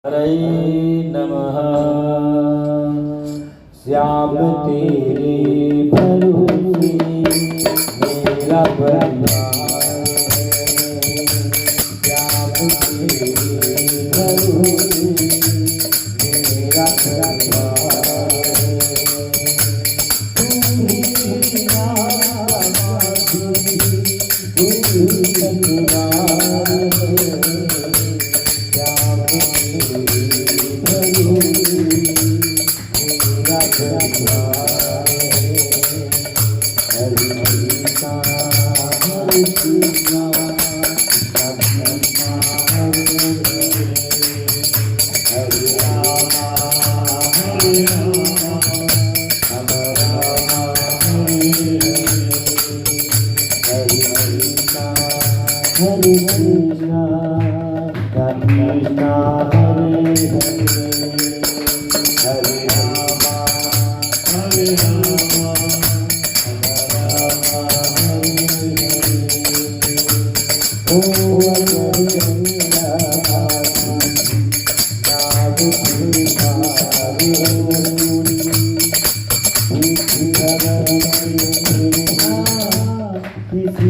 हरे नमः। श्याम तेरे भरोसे मेरा परिवार है। श्याम तेरे भरोसे मेरा परिवार है। तू ही मेरा माधुरी, तू ही सतनाम है। श्याम तेरे भरोसे मेरा परिवार है। हरे कृष्णा हरे कृष्णा कृष्णा हरे हरे, हरे राम हरे राम राम राम हरे हरे, हरे कृष्णा हरे कृष्णा कृष्णा हरे हरे, हरे राम हरे राम राम हरे हरे। ओ अगरगंगा नाद पुकारी होरी, किसी